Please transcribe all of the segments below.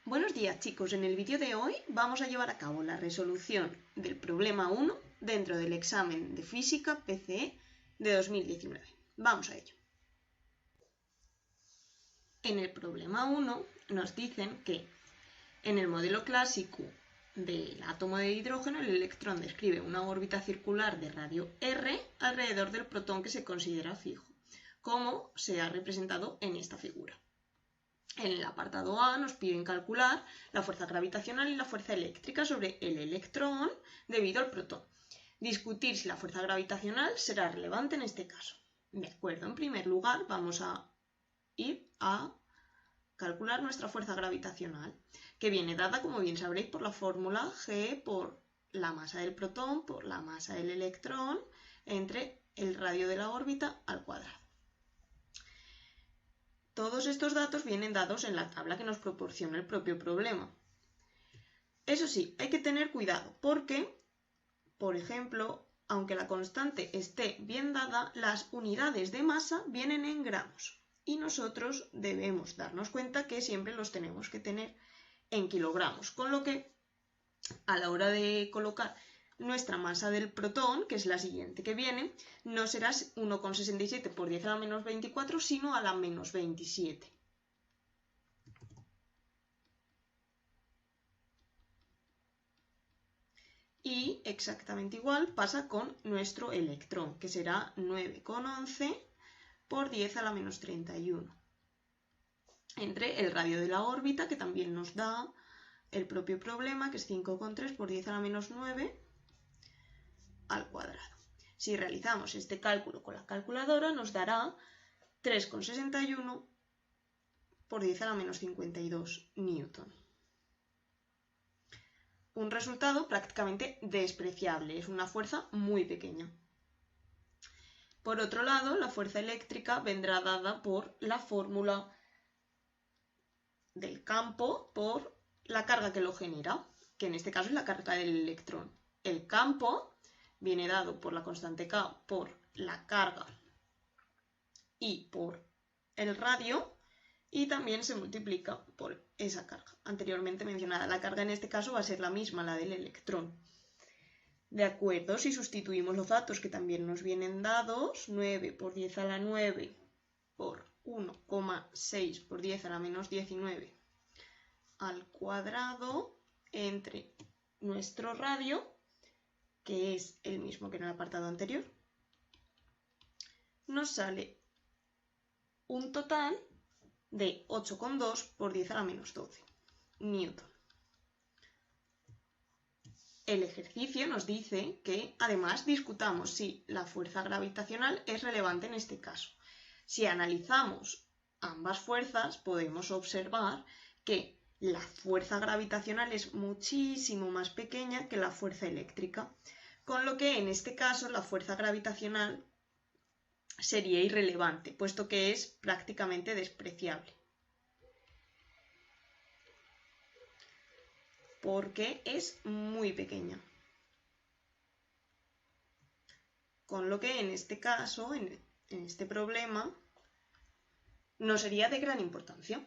Buenos días chicos, en el vídeo de hoy vamos a llevar a cabo la resolución del problema 1 dentro del examen de física PCE de 2019. Vamos a ello. En el problema 1 nos dicen que en el modelo clásico del átomo de hidrógeno el electrón describe una órbita circular de radio r alrededor del protón que se considera fijo, como se ha representado en esta figura. En el apartado A nos piden calcular la fuerza gravitacional y la fuerza eléctrica sobre el electrón debido al protón. Discutir si la fuerza gravitacional será relevante en este caso. De acuerdo, en primer lugar vamos a ir a calcular nuestra fuerza gravitacional, que viene dada, como bien sabréis, por la fórmula G por la masa del protón por la masa del electrón entre el radio de la órbita al cuadrado. Todos estos datos vienen dados en la tabla que nos proporciona el propio problema. Eso sí, hay que tener cuidado porque, por ejemplo, aunque la constante esté bien dada, las unidades de masa vienen en gramos y nosotros debemos darnos cuenta que siempre los tenemos que tener en kilogramos, con lo que a la hora de colocar nuestra masa del protón, que es la siguiente que viene, no será 1,67 por 10 a la menos 24, sino a la menos 27. Y exactamente igual pasa con nuestro electrón, que será 9,11 por 10 a la menos 31. Entre el radio de la órbita, que también nos da el propio problema, que es 5,3 por 10 a la menos 9 al cuadrado. Si realizamos este cálculo con la calculadora nos dará 3,61 por 10 a la menos 52 newton. Un resultado prácticamente despreciable, es una fuerza muy pequeña. Por otro lado, la fuerza eléctrica vendrá dada por la fórmula del campo por la carga que lo genera, que en este caso es la carga del electrón. El campo viene dado por la constante K por la carga y por el radio y también se multiplica por esa carga anteriormente mencionada. La carga en este caso va a ser la misma, la del electrón. De acuerdo, si sustituimos los datos que también nos vienen dados, 9 por 10 a la 9 por 1,6 por 10 a la menos 19 al cuadrado entre nuestro radio, que es el mismo que en el apartado anterior, nos sale un total de 8,2 por 10 a la menos 12 newton. El ejercicio nos dice que además discutamos si la fuerza gravitacional es relevante en este caso. Si analizamos ambas fuerzas podemos observar que la fuerza gravitacional es muchísimo más pequeña que la fuerza eléctrica, con lo que en este caso la fuerza gravitacional sería irrelevante, puesto que es prácticamente despreciable. Porque es muy pequeña. Con lo que en este caso, en este problema, no sería de gran importancia.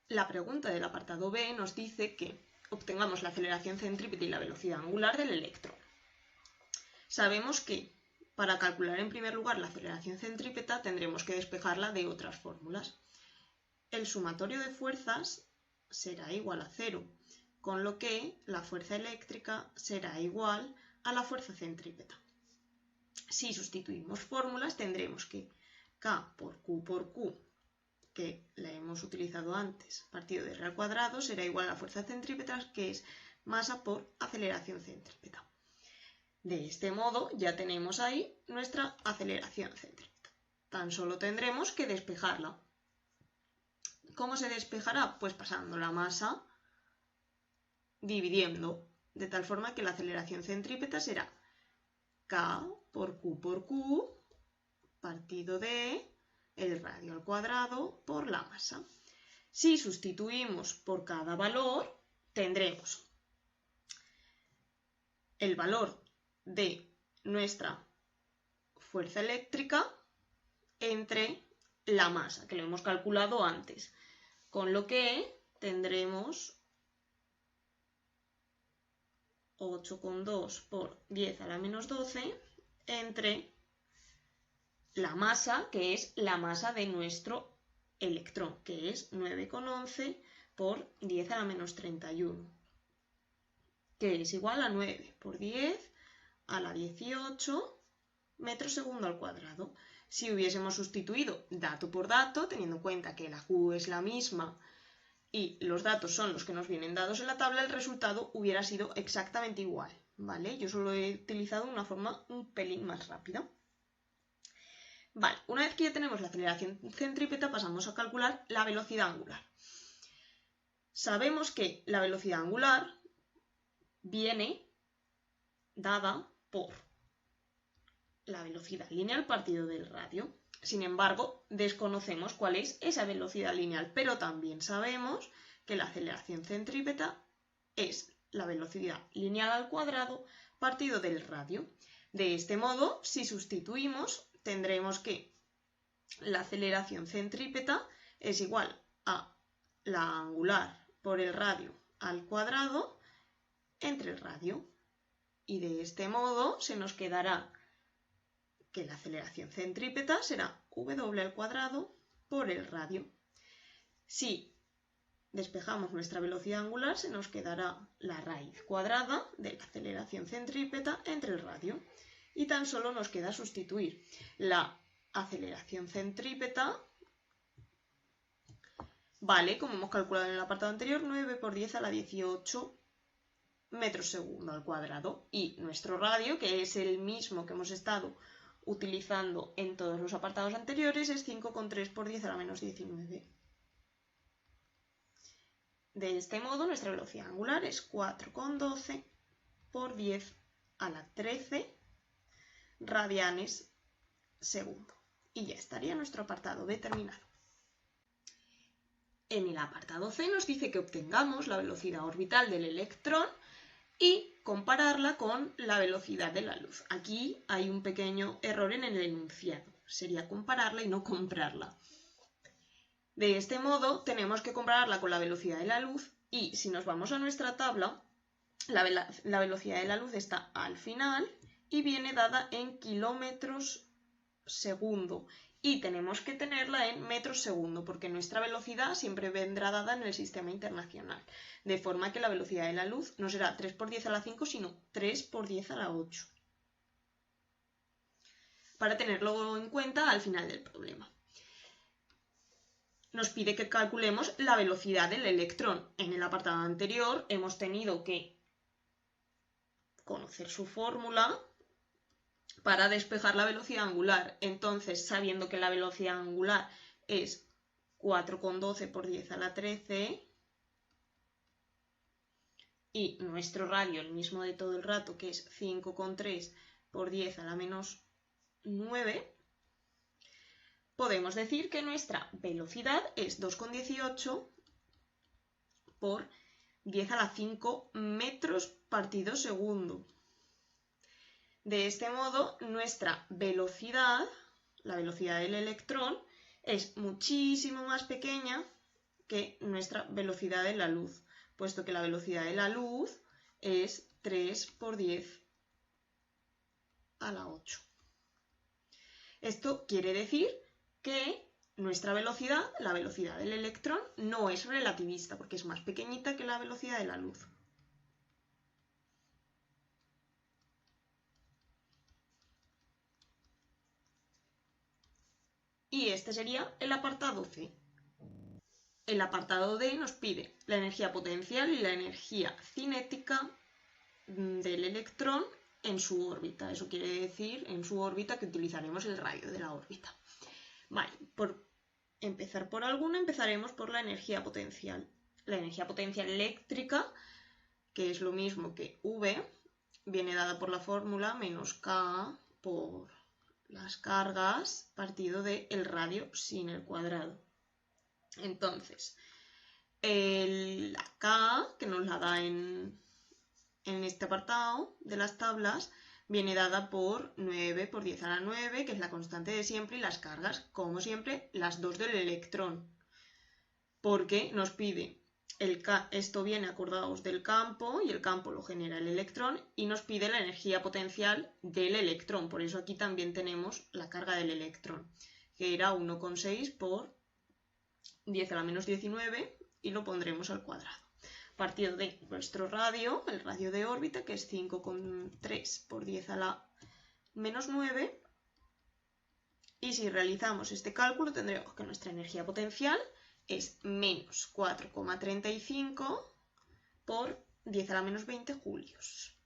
La pregunta del apartado B nos dice que obtengamos la aceleración centrípeta y la velocidad angular del electrón. Sabemos que para calcular en primer lugar la aceleración centrípeta tendremos que despejarla de otras fórmulas. El sumatorio de fuerzas será igual a 0, con lo que la fuerza eléctrica será igual a la fuerza centrípeta. Si sustituimos fórmulas tendremos que K por Q, que la hemos utilizado antes, partido de R al cuadrado, será igual a la fuerza centrípeta, que es masa por aceleración centrípeta. De este modo ya tenemos ahí nuestra aceleración centrípeta. Tan solo tendremos que despejarla. ¿Cómo se despejará? Pues pasando la masa dividiendo, de tal forma que la aceleración centrípeta será K por Q, partido de el radio al cuadrado por la masa. Si sustituimos por cada valor, tendremos el valor de nuestra fuerza eléctrica entre la masa, que lo hemos calculado antes, con lo que tendremos 8,2 por 10 a la menos 12 entre la masa, que es la masa de nuestro electrón, que es 9,11 por 10 a la menos 31, que es igual a 9 por 10 a la 18 metros segundo al cuadrado. Si hubiésemos sustituido dato por dato, teniendo en cuenta que la Q es la misma y los datos son los que nos vienen dados en la tabla, el resultado hubiera sido exactamente igual, ¿vale? Yo solo he utilizado una forma un pelín más rápida. Vale, una vez que ya tenemos la aceleración centrípeta, pasamos a calcular la velocidad angular. Sabemos que la velocidad angular viene dada por la velocidad lineal partido del radio. Sin embargo, desconocemos cuál es esa velocidad lineal, pero también sabemos que la aceleración centrípeta es la velocidad lineal al cuadrado partido del radio. De este modo, si sustituimos, tendremos que la aceleración centrípeta es igual a la angular por el radio al cuadrado entre el radio. Y de este modo se nos quedará que la aceleración centrípeta será W al cuadrado por el radio. Si despejamos nuestra velocidad angular, se nos quedará la raíz cuadrada de la aceleración centrípeta entre el radio. Y tan solo nos queda sustituir la aceleración centrípeta, vale, como hemos calculado en el apartado anterior, 9 por 10 a la 18 metros segundo al cuadrado. Y nuestro radio, que es el mismo que hemos estado utilizando en todos los apartados anteriores, es 5,3 por 10 a la menos 19. De este modo, nuestra velocidad angular es 4,12 por 10 a la 13 radianes segundo. Y ya estaría nuestro apartado B terminado. En el apartado C nos dice que obtengamos la velocidad orbital del electrón y compararla con la velocidad de la luz. Aquí hay un pequeño error en el enunciado. Sería compararla y no comprarla. De este modo, tenemos que compararla con la velocidad de la luz y si nos vamos a nuestra tabla, la velocidad de la luz está al final y viene dada en kilómetros segundo. Y tenemos que tenerla en metros segundo, porque nuestra velocidad siempre vendrá dada en el sistema internacional. De forma que la velocidad de la luz no será 3 por 10 a la 5, sino 3 por 10 a la 8. Para tenerlo en cuenta al final del problema. Nos pide que calculemos la velocidad del electrón. En el apartado anterior hemos tenido que conocer su fórmula para despejar la velocidad angular. Entonces, sabiendo que la velocidad angular es 4,12 por 10 a la 13 y nuestro radio, el mismo de todo el rato, que es 5,3 por 10 a la menos 9, podemos decir que nuestra velocidad es 2,18 por 10 a la 5 metros partido segundo. De este modo, nuestra velocidad, la velocidad del electrón, es muchísimo más pequeña que nuestra velocidad de la luz, puesto que la velocidad de la luz es 3 por 10 a la 8. Esto quiere decir que nuestra velocidad, la velocidad del electrón, no es relativista, porque es más pequeñita que la velocidad de la luz. Y este sería el apartado C. El apartado D nos pide la energía potencial y la energía cinética del electrón en su órbita. Eso quiere decir en su órbita que utilizaremos el radio de la órbita. Vale, por empezar por alguna, empezaremos por la energía potencial. La energía potencial eléctrica, que es lo mismo que V, viene dada por la fórmula menos K por las cargas partido del radio sin el cuadrado. Entonces, la K, que nos la da en este apartado de las tablas, viene dada por 9 por 10 a la 9, que es la constante de siempre, y las cargas, como siempre, las dos del electrón. Porque nos pide esto viene, acordaos, del campo, y el campo lo genera el electrón y nos pide la energía potencial del electrón. Por eso aquí también tenemos la carga del electrón, que era 1,6 por 10 a la menos 19 y lo pondremos al cuadrado. Partido de nuestro radio, el radio de órbita, que es 5,3 por 10 a la menos 9. Y si realizamos este cálculo tendremos que nuestra energía potencial es menos 4,35 por 10 a la menos 20 julios.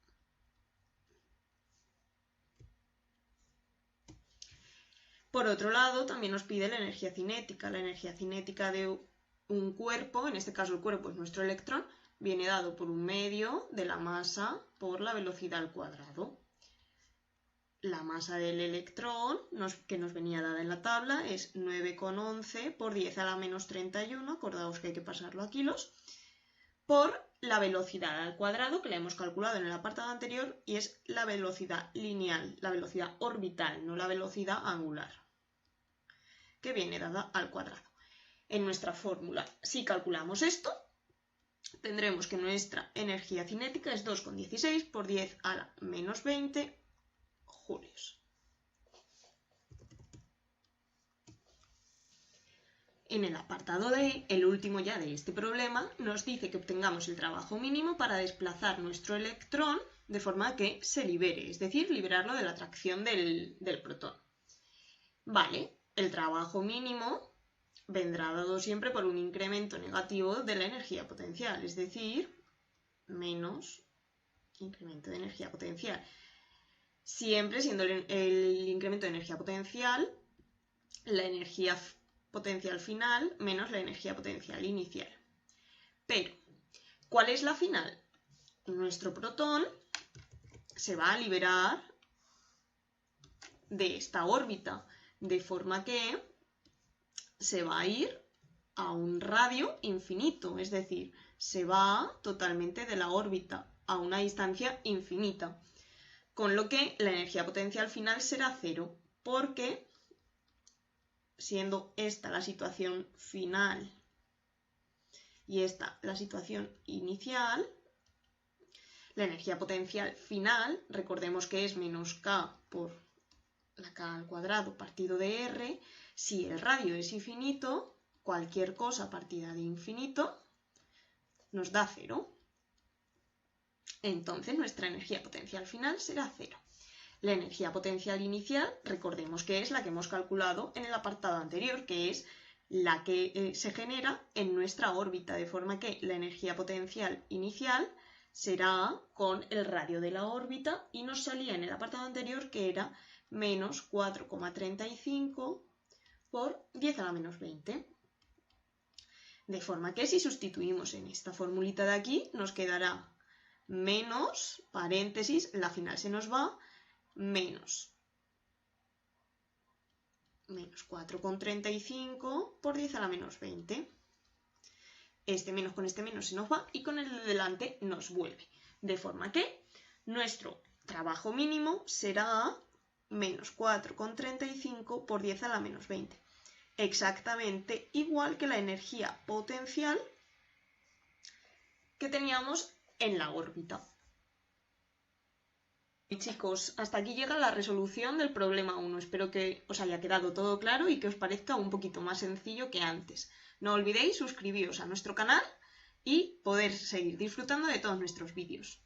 Por otro lado, también nos pide la energía cinética. La energía cinética de un cuerpo, en este caso el cuerpo es nuestro electrón, viene dado por un medio de la masa por la velocidad al cuadrado. La masa del electrón, que nos venía dada en la tabla, es 9,11 por 10 a la menos 31, acordaos que hay que pasarlo a kilos, por la velocidad al cuadrado, que la hemos calculado en el apartado anterior, y es la velocidad lineal, la velocidad orbital, no la velocidad angular, que viene dada al cuadrado. En nuestra fórmula, si calculamos esto, tendremos que nuestra energía cinética es 2,16 por 10 a la menos 20 julios. En el apartado D, el último ya de este problema, nos dice que obtengamos el trabajo mínimo para desplazar nuestro electrón de forma que se libere, es decir, liberarlo de la atracción del protón. Vale, el trabajo mínimo vendrá dado siempre por un incremento negativo de la energía potencial, es decir, menos incremento de energía potencial. Siempre siendo el incremento de energía potencial, la energía potencial final menos la energía potencial inicial. Pero, ¿cuál es la final? Nuestro protón se va a liberar de esta órbita, de forma que se va a ir a un radio infinito, es decir, se va totalmente de la órbita a una distancia infinita. Con lo que la energía potencial final será cero, porque siendo esta la situación final y esta la situación inicial, la energía potencial final, recordemos que es menos k por la k al cuadrado partido de r, si el radio es infinito, cualquier cosa partida de infinito nos da cero. Entonces nuestra energía potencial final será cero. La energía potencial inicial, recordemos que es la que hemos calculado en el apartado anterior, que es la que se genera en nuestra órbita, de forma que la energía potencial inicial será con el radio de la órbita y nos salía en el apartado anterior que era menos 4,35 por 10 a la menos 20. De forma que si sustituimos en esta formulita de aquí, nos quedará menos, paréntesis, la final se nos va, menos 4,35 por 10 a la menos 20. Este menos con este menos se nos va y con el de delante nos vuelve. De forma que nuestro trabajo mínimo será menos 4,35 por 10 a la menos 20. Exactamente igual que la energía potencial que teníamos en la órbita. Y chicos, hasta aquí llega la resolución del problema 1. Espero que os haya quedado todo claro y que os parezca un poquito más sencillo que antes. No olvidéis suscribiros a nuestro canal y poder seguir disfrutando de todos nuestros vídeos.